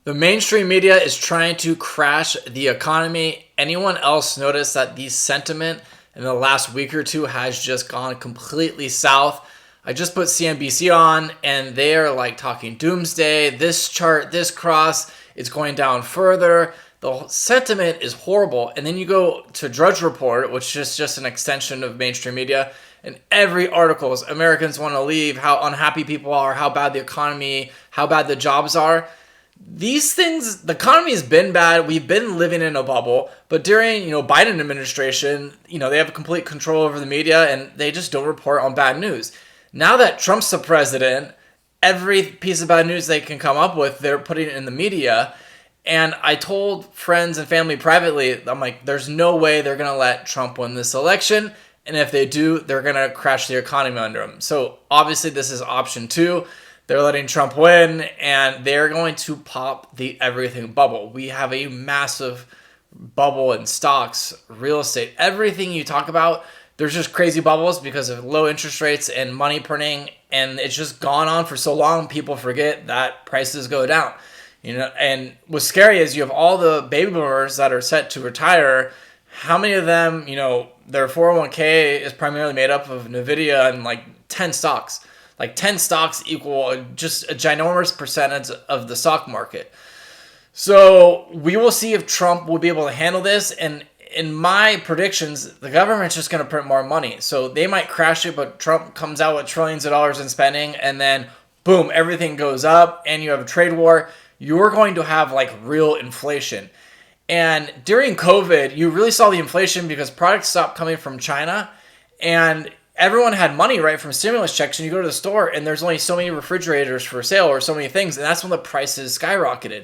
The mainstream media is trying to crash the economy. Anyone else notice that the sentiment in the last week or two has just gone completely south? I just put CNBC on and they're like talking doomsday, this chart, this cross, it's going down further. The sentiment is horrible. And then you go to Drudge Report, which is just an extension of mainstream media, and every article is Americans want to leave, how unhappy people are, how bad the economy, how bad the jobs are. These things, the economy has been bad. We've been living in a bubble, but during, Biden administration, they have complete control over the media and they just don't report on bad news. Now that Trump's the president, every piece of bad news they can come up with, they're putting it in the media. And I told friends and family privately, I'm like, there's no way they're going to let Trump win this election. And if they do, they're going to crash the economy under him. So obviously this is option 2. They're letting Trump win, and they're going to pop the everything bubble. We have a massive bubble in stocks, real estate, everything you talk about. There's just crazy bubbles because of low interest rates and money printing, and it's just gone on for so long, people forget that prices go down. And what's scary is you have all the baby boomers that are set to retire. How many of them, their 401k is primarily made up of NVIDIA and like 10 stocks. Like 10 stocks equal just a ginormous percentage of the stock market. So we will see if Trump will be able to handle this. And in my predictions, the government's just going to print more money. So they might crash it, but Trump comes out with trillions of dollars in spending, and then boom, everything goes up and you have a trade war. You're going to have like real inflation. And during COVID, you really saw the inflation because products stopped coming from China, and everyone had money, right, from stimulus checks, and you go to the store and there's only so many refrigerators for sale or so many things, and that's when the prices skyrocketed.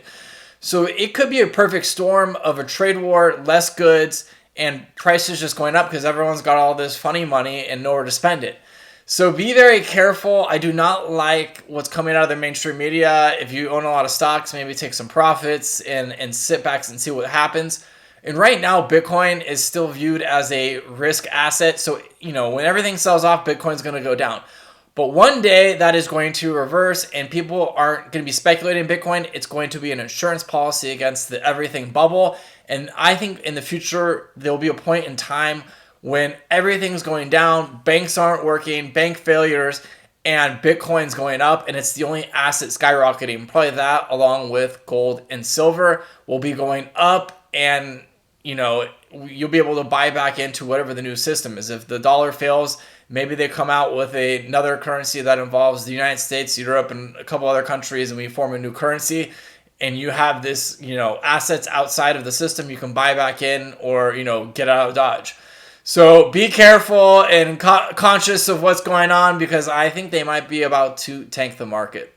So it could be a perfect storm of a trade war, less goods, and prices just going up because everyone's got all this funny money and nowhere to spend it. So be very careful. I do not like what's coming out of the mainstream media. If you own a lot of stocks, maybe take some profits and sit back and see what happens. And right now, Bitcoin is still viewed as a risk asset. So, when everything sells off, Bitcoin's going to go down. But one day that is going to reverse and people aren't going to be speculating in Bitcoin. It's going to be an insurance policy against the everything bubble. And I think in the future, there'll be a point in time when everything's going down, banks aren't working, bank failures, and Bitcoin's going up, and it's the only asset skyrocketing. Probably that, along with gold and silver, will be going up, and you'll be able to buy back into whatever the new system is. If the dollar fails, maybe they come out with another currency that involves the United States, Europe, and a couple other countries, and we form a new currency. And you have this, assets outside of the system you can buy back in or, get out of Dodge. So be careful and conscious of what's going on because I think they might be about to tank the market.